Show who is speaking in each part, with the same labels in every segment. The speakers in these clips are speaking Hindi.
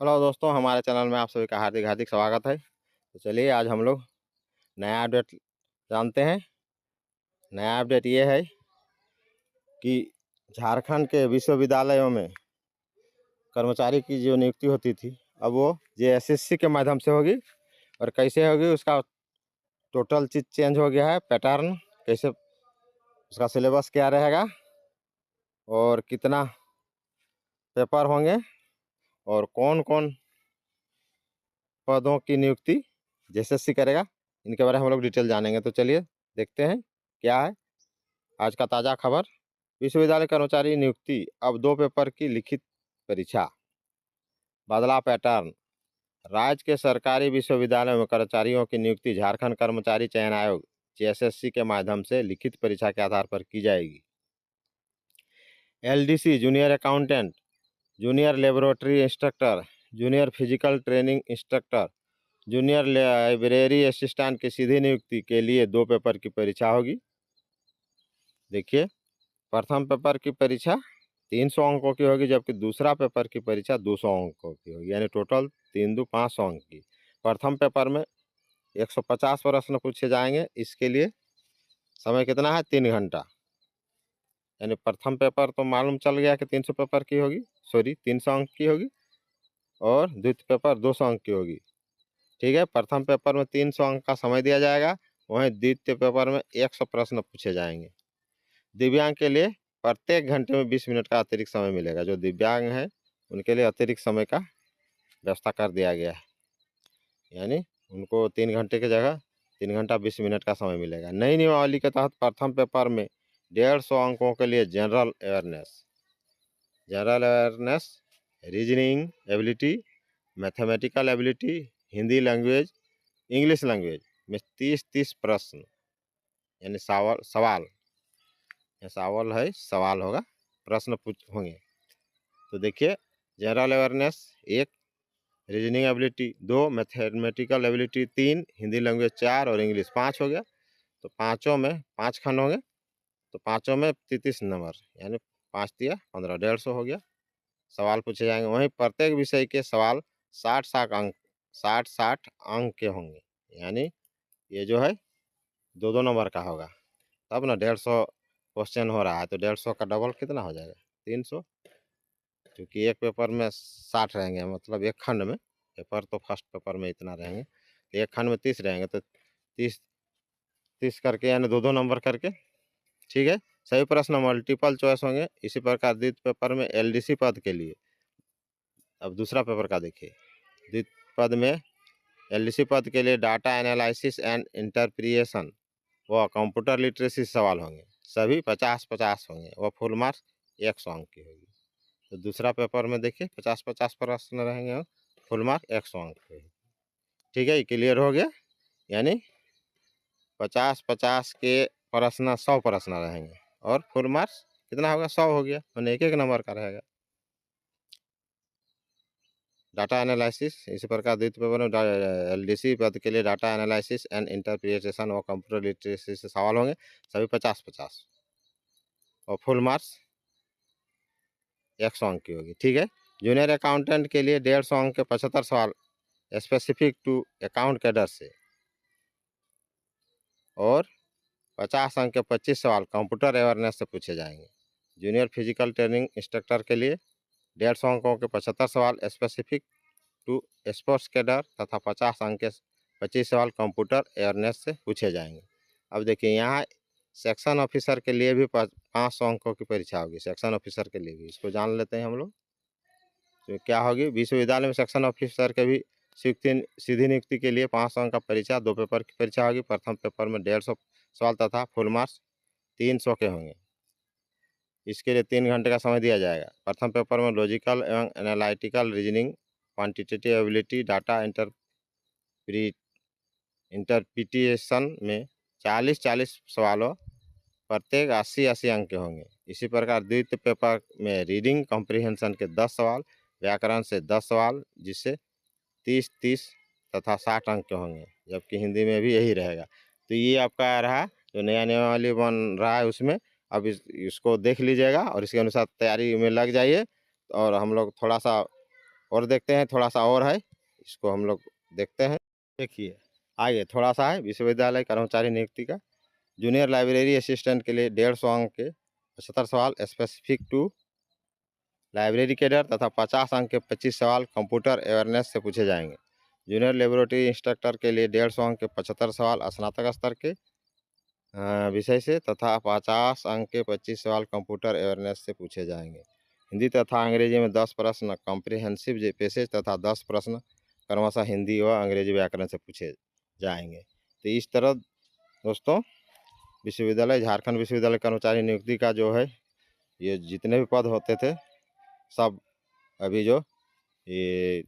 Speaker 1: हेलो दोस्तों, हमारे चैनल में आप सभी का हार्दिक हार्दिक स्वागत है। तो चलिए आज हम लोग नया अपडेट जानते हैं। नया अपडेट ये है कि झारखंड के विश्वविद्यालयों में कर्मचारी की जो नियुक्ति होती थी, अब वो जेएसएससी के माध्यम से होगी। और कैसे होगी उसका टोटल चीज़ चेंज हो गया है। पैटर्न कैसे, उसका सिलेबस क्या रहेगा और कितना पेपर होंगे और कौन कौन पदों की नियुक्ति जेएसएससी करेगा, इनके बारे में हम लोग डिटेल जानेंगे। तो चलिए देखते हैं क्या है आज का ताज़ा खबर। विश्वविद्यालय कर्मचारी नियुक्ति, अब 2 पेपर की लिखित परीक्षा, बदला पैटर्न। राज्य के सरकारी विश्वविद्यालयों में कर्मचारियों की नियुक्ति झारखंड कर्मचारी चयन आयोग जेएसएससी के माध्यम से लिखित परीक्षा के आधार पर की जाएगी। LDC junior accountant, junior laboratory instructor, junior physical training instructor, junior library assistant की सीधी नियुक्ति के लिए 2 पेपर की परीक्षा होगी। देखिए, प्रथम पेपर की परीक्षा 300 अंकों की होगी, जबकि दूसरा पेपर की परीक्षा 200 अंकों की होगी, यानी टोटल 3 दू 500 अंक की। प्रथम पेपर में 150 प्रश्न पूछे जाएंगे। इसके लिए समय कितना है? 3 घंटा। यानी प्रथम पेपर तो मालूम चल गया कि 300 पेपर की होगी, सॉरी 300 अंक की होगी, और द्वितीय पेपर 200 अंक की होगी। ठीक है, प्रथम पेपर में 300 अंक का समय दिया जाएगा, वहीं द्वितीय पेपर में 100 प्रश्न पूछे जाएंगे। दिव्यांग के लिए प्रत्येक घंटे में 20 मिनट का अतिरिक्त समय मिलेगा। जो दिव्यांग है उनके लिए अतिरिक्त समय का व्यवस्था कर दिया गया है, यानी उनको 3 घंटे की जगह 3 घंटा 20 मिनट का समय मिलेगा। नई नियमावली के तहत प्रथम पेपर में 150 अंकों के लिए general awareness, reasoning ability, mathematical ability, Hindi language, English language में 30-30 प्रश्न, यानी सवाल है, सवाल होगा, प्रश्न पूछ होंगे। तो देखिए, general awareness 1, reasoning ability 2, mathematical ability 3, Hindi language 4 और इंग्लिश 5 हो गया। तो पाँचों में 5 खंड होंगे, तो पाँचों में 33 नंबर, यानी 5 दिया 15, 150 हो गया। सवाल पूछे जाएंगे, वहीं प्रत्येक विषय के सवाल 60-60 अंक के होंगे, यानी ये जो है 2-2 नंबर का होगा। तब ना 150 क्वेश्चन हो रहा है, तो 150 का डबल कितना हो जाएगा? 300। क्योंकि एक पेपर में 60 रहेंगे, मतलब एक खंड में, पेपर तो फर्स्ट पेपर में इतना रहेंगे, तो एक खंड में 30 रहेंगे, तो 30 करके, यानी 2-2 नंबर करके। ठीक है, सभी प्रश्न मल्टीपल चॉइस होंगे। इसी प्रकार द्वितीय पेपर में एलडीसी पद के लिए, अब दूसरा पेपर का देखिए, द्वितीय पद में एलडीसी पद के लिए डाटा एनालिसिस एंड इंटरप्रिएशन व कंप्यूटर लिटरेसी सवाल होंगे, सभी 50-50 होंगे, वह फुल मार्क्स 100 अंक की होगी। तो दूसरा पेपर में देखिए 50-50 प्रश्न रहेंगे और फुल मार्क 100 अंक के। ठीक है, ये क्लियर हो गया। यानी 50-50 के प्रश्न 100 प्रश्न रहेंगे और फुल मार्क्स कितना होगा? 100 हो गया, यानी 1-1 नंबर का रहेगा। डाटा एनालिसिस, इसी प्रकार द्वितीय पेपर में एलडीसी पद के लिए डाटा एनालिसिस एंड इंटरप्रिटेशन और कंप्यूटर लिटरेसी से सवाल होंगे, सभी 50-50 और फुल मार्क्स 100 अंक की होगी। ठीक है, जूनियर अकाउंटेंट के लिए 150 अंक के 75 सवाल स्पेसिफिक टू अकाउंट कैडर से, और 50 अंक के 25 सवाल कंप्यूटर अवेयरनेस से पूछे जाएंगे। जूनियर फिजिकल ट्रेनिंग इंस्ट्रक्टर के लिए 150 अंकों के 75 सवाल स्पेसिफिक टू स्पोर्ट्स कैडर तथा 50 अंक के 25 सवाल कंप्यूटर अवेयरनेस से पूछे जाएंगे। अब देखिए, यहाँ सेक्शन ऑफिसर के लिए भी 500 अंकों की परीक्षा होगी। सेक्शन ऑफिसर के लिए भी, इसको जान लेते हैं हम लोग। तो क्या होगी? विश्वविद्यालय में सेक्शन ऑफिसर के भी सीधी नियुक्ति के लिए 500 अंक का परीक्षा, 2 पेपर की परीक्षा होगी। प्रथम पेपर में 150 सवाल तथा फुल मार्क्स 300 के होंगे। इसके लिए 3 घंटे का समय दिया जाएगा। प्रथम पेपर में लॉजिकल एवं analytical reasoning, quantitative ability, data interpretation में 40-40 सवालों, प्रत्येक 80-80 अंक के होंगे। इसी प्रकार द्वितीय पेपर में रीडिंग कॉम्प्रिहेंशन के 10 सवाल, व्याकरण से 10 सवाल, जिससे 30-30 तथा 60 अंक के होंगे, जबकि हिंदी में भी यही रहेगा। तो ये आपका रहा जो नया नियमावली बन रहा है, उसमें अब इसको देख लीजिएगा और इसके अनुसार तैयारी में लग जाइए। और हम लोग थोड़ा सा और देखते हैं, थोड़ा सा और है, इसको हम लोग देखते हैं। देखिए आगे थोड़ा सा है, विश्वविद्यालय कर्मचारी नियुक्ति का। जूनियर लाइब्रेरी असिस्टेंट के लिए 150 अंक के 75 सवाल स्पेसिफिक टू लाइब्रेरी कैडर तथा 50 अंक के 25 सवाल कंप्यूटर अवेयरनेस से पूछे जाएंगे। जूनियर लेबोरेटरी इंस्ट्रक्टर के लिए 150 अंक के 75 सवाल स्नातक स्तर के विषय से तथा 50 अंक के 25 सवाल कंप्यूटर अवेयरनेस से पूछे जाएंगे। हिंदी तथा अंग्रेजी में 10 प्रश्न कॉम्प्रिहेंसिव पैसेज तथा 10 प्रश्न क्रमशः हिंदी व अंग्रेजी व्याकरण से पूछे जाएंगे। तो इस तरह दोस्तों विश्वविद्यालय, झारखंड विश्वविद्यालय कर्मचारी नियुक्ति का जो है, ये जितने भी पद होते थे सब अभी जो ये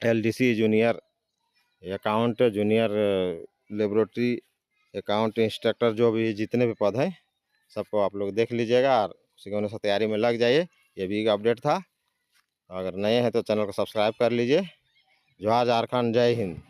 Speaker 1: LDC junior account, junior laboratory account instructor, जो भी जितने भी पद हैं सबको आप लोग देख लीजिएगा और उसी के अनुसार तैयारी में लग जाइए। ये भी एक अपडेट था। अगर नए हैं तो चैनल को सब्सक्राइब कर लीजिए। जोहार झारखंड, जय हिंद।